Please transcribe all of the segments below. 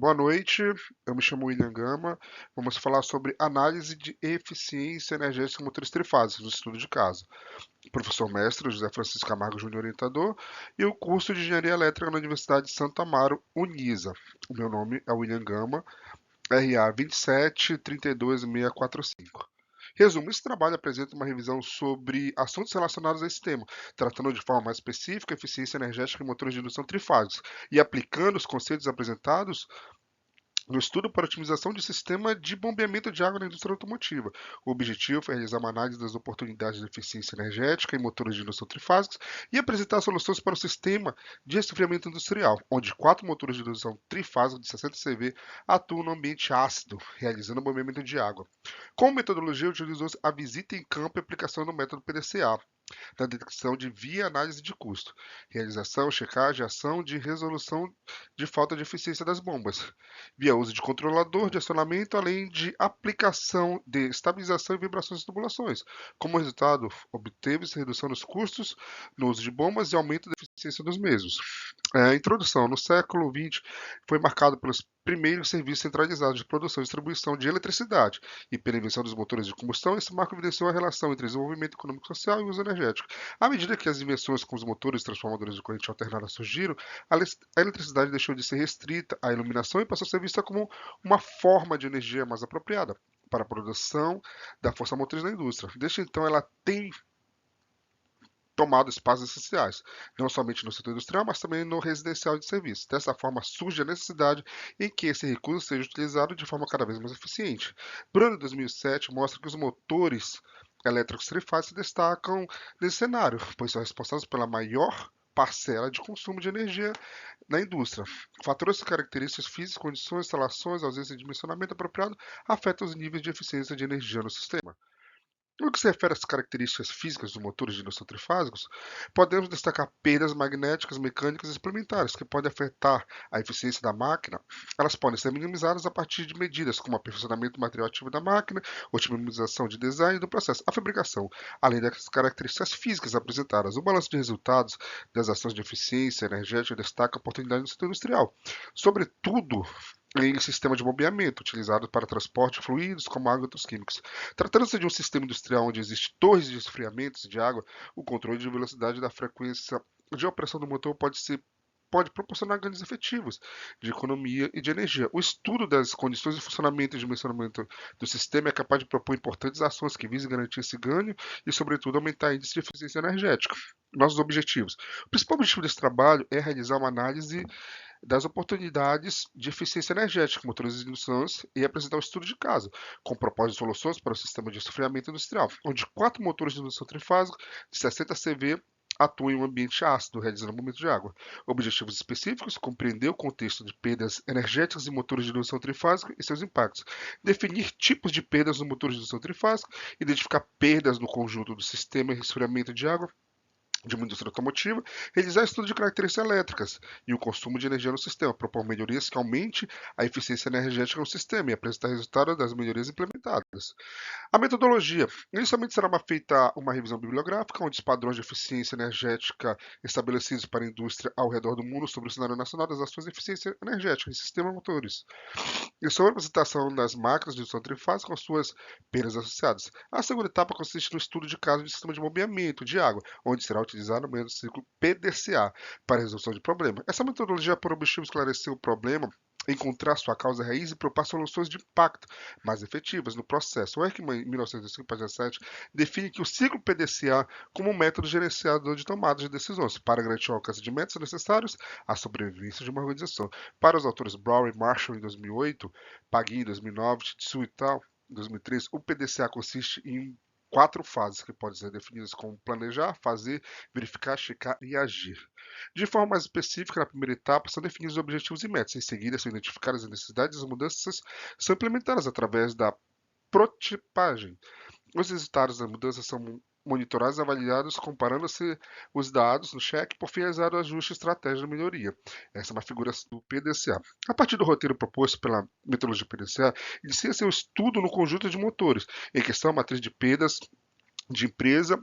Boa noite, eu me chamo William Gama. Vamos falar sobre análise de eficiência energética em motores trifásicos, no estudo de caso. Professor mestre José Francisco Camargo Júnior, orientador, e o curso de Engenharia Elétrica na Universidade de Santo Amaro, Unisa. O meu nome é William Gama, RA 2732645. Resumo: esse trabalho apresenta uma revisão sobre assuntos relacionados a esse tema, tratando de forma mais específica a eficiência energética em motores de indução trifásicos e aplicando os conceitos apresentados no estudo para otimização de sistema de bombeamento de água na indústria automotiva. O objetivo foi realizar uma análise das oportunidades de eficiência energética em motores de indução trifásicos e apresentar soluções para o sistema de resfriamento industrial, onde 4 motores de indução trifásica de 60 CV atuam no ambiente ácido, realizando o bombeamento de água. Como metodologia, utilizou a visita em campo e aplicação do método PDCA, na detecção de via análise de custo, realização, checagem, ação de resolução de falta de eficiência das bombas, via uso de controlador de acionamento, além de aplicação de estabilização e vibrações das tubulações. Como resultado, obteve-se redução dos custos no uso de bombas e aumento da eficiência dos mesmos. A introdução no século XX foi marcado pelos primeiros serviços centralizados de produção e distribuição de eletricidade e pela invenção dos motores de combustão. Esse marco evidenciou a relação entre desenvolvimento econômico e social e uso energético. À medida que as invenções com os motores e transformadores de corrente alternada surgiram, a eletricidade deixou de ser restrita à iluminação e passou a ser vista como uma forma de energia mais apropriada para a produção da força motriz na indústria. Desde então, ela tem tomado espaços essenciais, não somente no setor industrial, mas também no residencial e de serviços. Dessa forma, surge a necessidade em que esse recurso seja utilizado de forma cada vez mais eficiente. Bruno, 2007, mostra que os motores elétricos trifásicos se destacam nesse cenário, pois são responsáveis pela maior parcela de consumo de energia na indústria. Fatores e características físicas, condições, instalações, ausência de dimensionamento apropriado afetam os níveis de eficiência de energia no sistema. No que se refere às características físicas dos motores de indução trifásicos, podemos destacar perdas magnéticas, mecânicas e suplementares que podem afetar a eficiência da máquina. Elas podem ser minimizadas a partir de medidas como aperfeiçoamento do material ativo da máquina, otimização de design do processo, a fabricação, além das características físicas apresentadas. O balanço de resultados das ações de eficiência energética destaca a oportunidade do setor industrial, sobretudo em sistema de bombeamento, utilizado para transporte de fluidos, como água e outros químicos. Tratando-se de um sistema industrial onde existem torres de esfriamento de água, o controle de velocidade e da frequência de operação do motor pode proporcionar ganhos efetivos de economia e de energia. O estudo das condições de funcionamento e dimensionamento do sistema é capaz de propor importantes ações que visem garantir esse ganho e, sobretudo, aumentar a índice de eficiência energética. Nossos objetivos. O principal objetivo desse trabalho é realizar uma análise das oportunidades de eficiência energética, motores de indução e apresentar um estudo de caso, com propósito de soluções para o sistema de esfriamento industrial, onde 4 motores de indução trifásica de 60 CV atuam em um ambiente ácido, realizando movimento de água. Objetivos específicos: compreender o contexto de perdas energéticas em motores de indução trifásica e seus impactos, definir tipos de perdas no motor de indução trifásica, identificar perdas no conjunto do sistema de resfriamento de água de uma indústria automotiva, realizar estudo de características elétricas e o consumo de energia no sistema, propor melhorias que aumente a eficiência energética no sistema e apresentar resultados das melhorias implementadas. A metodologia. Inicialmente será feita uma revisão bibliográfica, onde os padrões de eficiência energética estabelecidos para a indústria ao redor do mundo sobre o cenário nacional das ações de eficiência energética em sistemas motores e sobre a apresentação das máquinas de indução trifásica com suas perdas associadas. A segunda etapa consiste no estudo de caso de sistema de bombeamento de água, onde será utilizado o método ciclo PDCA para a resolução de problema. Essa metodologia por objetivo esclarecer o problema, encontrar sua causa raiz e propor soluções de impacto mais efetivas no processo. O Erkman, em 1905, página 7, define que o ciclo PDCA como um método gerenciador de tomada de decisões para garantir o alcance de metas necessários à sobrevivência de uma organização. Para os autores Brown e Marshall, em 2008, Pagui, em 2009, Tsu et al., em 2013, o PDCA consiste em 4 fases que podem ser definidas como planejar, fazer, verificar, checar e agir. De forma mais específica, na primeira etapa, são definidos os objetivos e metas. Em seguida, são identificadas as necessidades e as mudanças são implementadas através da prototipagem. Os resultados das mudanças são monitorados e avaliados comparando-se os dados no cheque por finalizar o ajuste estratégico de melhoria. Essa é uma figura do PDCA. A partir do roteiro proposto pela metodologia PDCA, inicia-se o estudo no conjunto de motores, em questão a matriz de perdas de empresa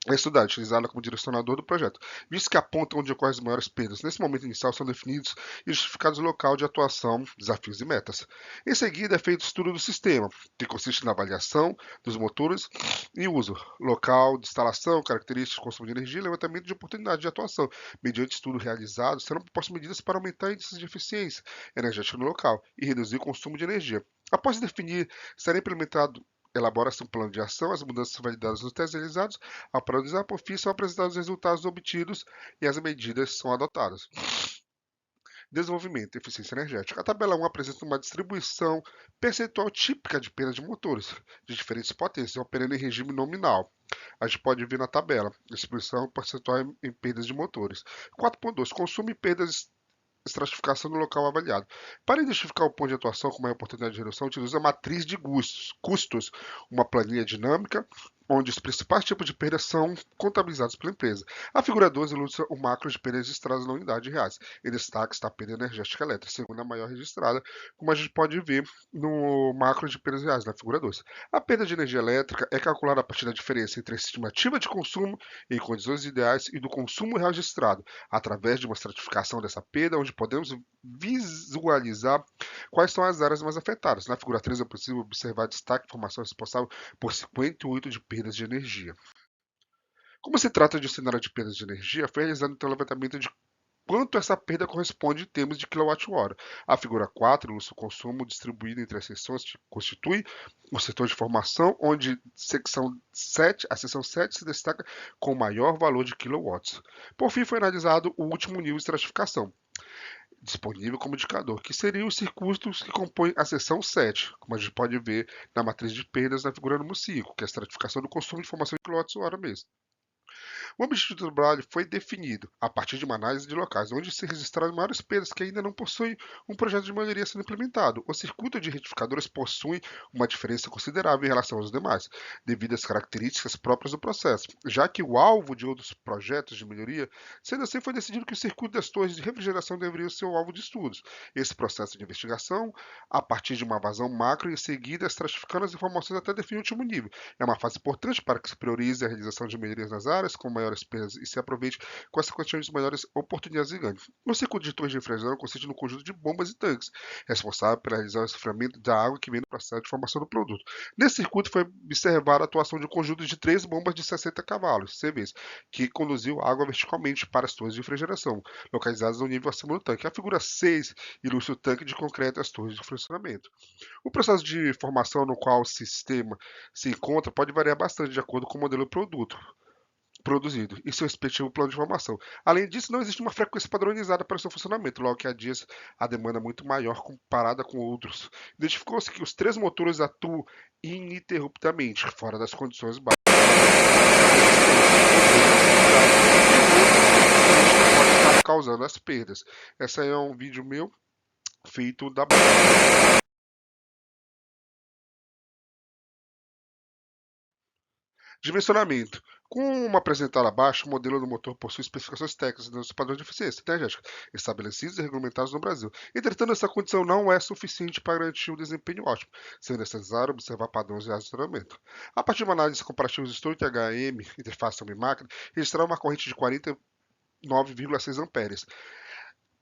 é estudada, utilizada como direcionador do projeto, visto que aponta onde ocorrem as maiores perdas. Nesse momento inicial, são definidos e justificados o local de atuação, desafios e metas. Em seguida, é feito o estudo do sistema, que consiste na avaliação dos motores e uso, local de instalação, características de consumo de energia e levantamento de oportunidade de atuação. Mediante estudo realizado, serão propostas medidas para aumentar índices de eficiência energética no local e reduzir o consumo de energia. Após definir, será implementado elabora-se um plano de ação, as mudanças são validadas nos testes realizados, ao paralisar por fim, são apresentados os resultados obtidos e as medidas são adotadas. Desenvolvimento e eficiência energética. A tabela 1 apresenta uma distribuição percentual típica de perda de motores de diferentes potências, operando em regime nominal. A gente pode ver na tabela, distribuição percentual em perdas de motores. 4.2. Consumo e perdas estratificação do local avaliado. Para identificar o ponto de atuação com maior oportunidade de redução, utiliza a matriz de custos, uma planilha dinâmica onde os principais tipos de perdas são contabilizados pela empresa. A figura 12 ilustra o macro de perdas registradas na unidade de reais. Em destaque está a perda energética elétrica, segunda maior registrada, como a gente pode ver no macro de perdas reais, na figura 2. A perda de energia elétrica é calculada a partir da diferença entre a estimativa de consumo em condições ideais e do consumo registrado, através de uma estratificação dessa perda, onde podemos visualizar quais são as áreas mais afetadas. Na figura 3 é possível observar destaque informação responsável por 58 de perdas de energia. Como se trata de um cenário de perdas de energia, foi realizado então o levantamento de quanto essa perda corresponde em termos de kWh. A figura 4 ilustra o consumo distribuído entre as seções que constitui o setor de formação, onde a seção 7 se destaca com o maior valor de kilowatts. Por fim, foi analisado o último nível de estratificação, disponível como indicador, que seriam os circuitos que compõem a seção 7, como a gente pode ver na matriz de perdas na figura número 5, que é a estratificação do consumo de informação em kWh mesmo. O objetivo do trabalho foi definido a partir de uma análise de locais onde se registraram maiores perdas que ainda não possuem um projeto de melhoria sendo implementado. O circuito de retificadores possui uma diferença considerável em relação aos demais, devido às características próprias do processo, já que o alvo de outros projetos de melhoria, sendo assim, foi decidido que o circuito das torres de refrigeração deveria ser o alvo de estudos. Esse processo de investigação, a partir de uma vazão macro e em seguida estratificando as informações até definir o último nível. É uma fase importante para que se priorize a realização de melhorias nas áreas com maiores perdas e se aproveite com essa quantidade de maiores oportunidades de ganho. O circuito de torres de refrigeração consiste no conjunto de bombas e tanques, responsável por realizar o esfriamento da água que vem no processo de formação do produto. Nesse circuito foi observada a atuação de um conjunto de 3 bombas de 60 cavalos, CVs, que conduziu água verticalmente para as torres de refrigeração, localizadas no nível acima do tanque. A figura 6 ilustra o tanque de concreto e as torres de funcionamento. O processo de formação no qual o sistema se encontra pode variar bastante de acordo com o modelo do produto produzido e seu respectivo plano de formação. Além disso, não existe uma frequência padronizada para o seu funcionamento, logo que há dias a demanda é muito maior comparada com outros. Identificou-se que os 3 motores atuam ininterruptamente, fora das condições básicas, pode estar causando as perdas. Esse aí é um vídeo meu feito da dimensionamento. Como apresentado abaixo, o modelo do motor possui especificações técnicas dos padrões de eficiência energética estabelecidos e regulamentados no Brasil. Entretanto, essa condição não é suficiente para garantir um desempenho ótimo, sendo necessário observar padrões de acionamento. A partir de uma análise comparativa do histórico HM, interface homem-máquina, registrar uma corrente de 49,6 amperes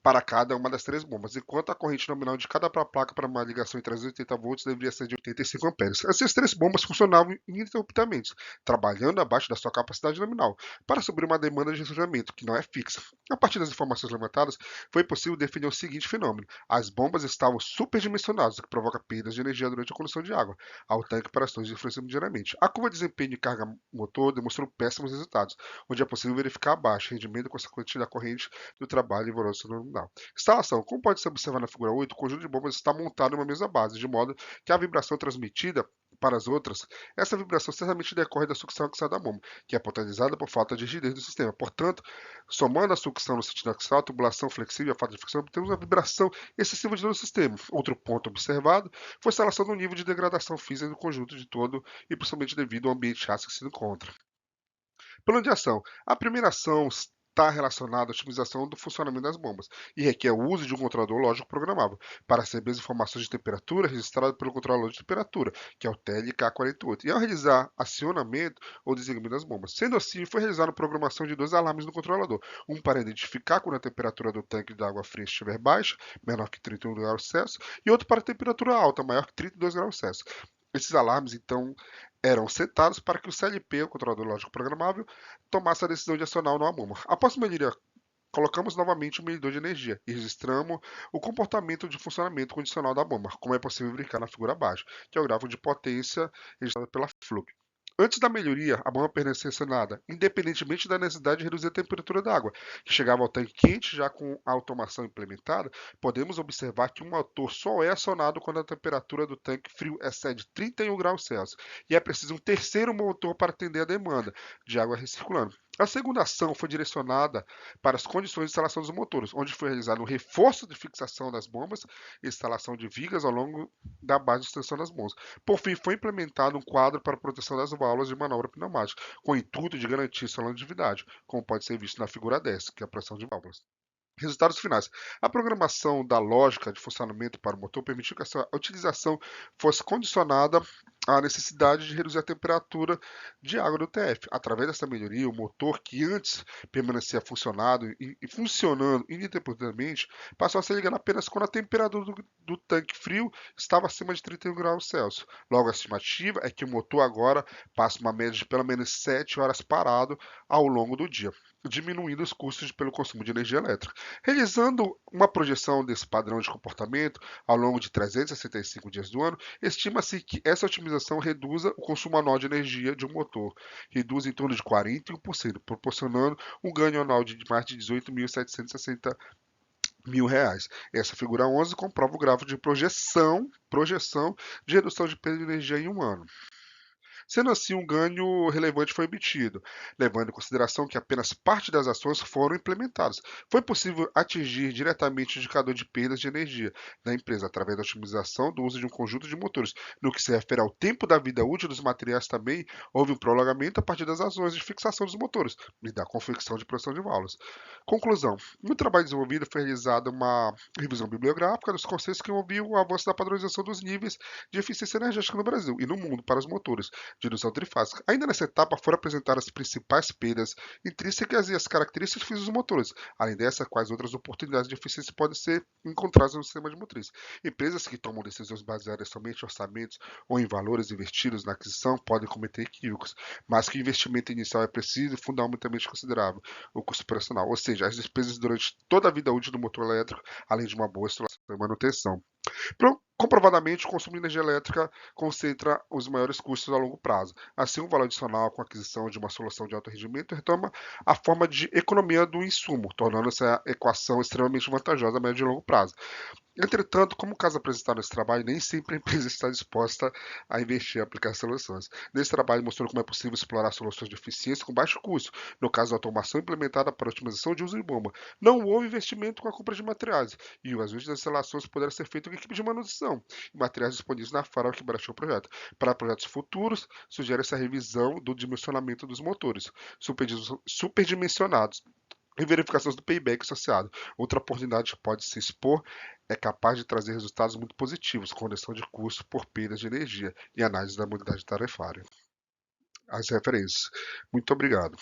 para cada uma das 3 bombas, enquanto a corrente nominal de cada placa para uma ligação em 380 volts deveria ser de 85 amperes. Essas 3 bombas funcionavam ininterruptamente, trabalhando abaixo da sua capacidade nominal, para suprir uma demanda de resfriamento, que não é fixa. A partir das informações levantadas, foi possível definir o seguinte fenômeno: as bombas estavam superdimensionadas, o que provoca perdas de energia durante a condução de água ao tanque para as torres de influência diariamente. A curva de desempenho de carga motor demonstrou péssimos resultados, onde é possível verificar baixo rendimento consequente da corrente do trabalho e velocidade nominal. Instalação. Como pode ser observado na figura 8, o conjunto de bombas está montado em uma mesma base, de modo que a vibração transmitida para as outras, essa vibração certamente decorre da sucção axial da bomba, que é potencializada por falta de rigidez do sistema. Portanto, somando a sucção no sentido axial, a tubulação flexível e a falta de fricção, obtemos uma vibração excessiva de todo o sistema. Outro ponto observado foi a instalação do nível de degradação física do conjunto de todo e principalmente devido ao ambiente ácido que se encontra. Plano de ação. A primeira ação está relacionado à otimização do funcionamento das bombas e requer o uso de um controlador lógico programável para receber as informações de temperatura registradas pelo controlador de temperatura, que é o TLK48, e ao realizar acionamento ou desligamento das bombas. Sendo assim, foi realizada a programação de dois alarmes no controlador, um para identificar quando a temperatura do tanque de água fria estiver baixa, menor que 31 graus Celsius, e outro para a temperatura alta, maior que 32 graus Celsius. Esses alarmes, então, eram setados para que o CLP, o controlador lógico programável, tomasse a decisão de acionar ou não a bomba. Após a medida, colocamos novamente o medidor de energia e registramos o comportamento de funcionamento condicional da bomba, como é possível verificar na figura abaixo, que é o gráfico de potência registrado pela Fluke. Antes da melhoria, a bomba permanecia acionada, independentemente da necessidade de reduzir a temperatura da água, que chegava ao tanque quente. Já com a automação implementada, podemos observar que o motor só é acionado quando a temperatura do tanque frio excede 31 graus Celsius, e é preciso um terceiro motor para atender a demanda de água recirculando. A segunda ação foi direcionada para as condições de instalação dos motores, onde foi realizado um reforço de fixação das bombas e instalação de vigas ao longo da base de extensão das bombas. Por fim, foi implementado um quadro para proteção das válvulas de manobra pneumática, com o intuito de garantir sua longevidade, como pode ser visto na figura 10, que é a pressão de válvulas. Resultados finais. A programação da lógica de funcionamento para o motor permitiu que essa utilização fosse condicionada à necessidade de reduzir a temperatura de água do TF. Através dessa melhoria, o motor, que antes permanecia funcionado e funcionando ininterruptamente, passou a ser ligado apenas quando a temperatura do tanque frio estava acima de 31 graus Celsius. Logo, a estimativa é que o motor agora passa uma média de pelo menos 7 horas parado ao longo do dia, diminuindo os custos pelo consumo de energia elétrica. Realizando uma projeção desse padrão de comportamento ao longo de 365 dias do ano, estima-se que essa otimização reduza o consumo anual de energia de um motor, reduz em torno de 41%, proporcionando um ganho anual de mais de 18.760 mil reais. Essa figura 11 comprova o gráfico de projeção de redução de perda de energia em um ano. Sendo assim, um ganho relevante foi obtido, levando em consideração que apenas parte das ações foram implementadas. Foi possível atingir diretamente o indicador de perdas de energia da empresa através da otimização do uso de um conjunto de motores. No que se refere ao tempo da vida útil dos materiais também, houve um prolongamento a partir das ações de fixação dos motores e da confecção de produção de válvulas. Conclusão. No trabalho desenvolvido foi realizada uma revisão bibliográfica dos conceitos que envolviam o avanço da padronização dos níveis de eficiência energética no Brasil e no mundo para os motores de indução trifásica. Ainda nessa etapa foram apresentadas as principais perdas intrínsecas e as características físicas dos motores. Além dessa, quais outras oportunidades de eficiência podem ser encontradas no sistema de motriz. Empresas que tomam decisões baseadas somente em orçamentos ou em valores investidos na aquisição podem cometer equívocos, mas que o investimento inicial é preciso e fundamentalmente considerável, o custo operacional, ou seja, as despesas durante toda a vida útil do motor elétrico, além de uma boa instalação e manutenção. Comprovadamente, o consumo de energia elétrica concentra os maiores custos a longo prazo. Assim, o valor adicional com a aquisição de uma solução de alto rendimento retoma a forma de economia do insumo, tornando essa equação extremamente vantajosa a médio e longo prazo. Entretanto, como o caso apresentado nesse trabalho, nem sempre a empresa está disposta a investir em aplicar soluções. Nesse trabalho mostrou como é possível explorar soluções de eficiência com baixo custo, no caso da automação implementada para a otimização de uso de bomba. Não houve investimento com a compra de materiais, e o ajuste das instalações poderá ser feito com equipe de manutenção e materiais disponíveis na fábrica que baixou o projeto. Para projetos futuros, sugere essa revisão do dimensionamento dos motores superdimensionados e verificações do payback associado. Outra oportunidade que pode se expor é capaz de trazer resultados muito positivos, com redução de custo por perdas de energia e análise da modalidade tarifária. As referências. Muito obrigado.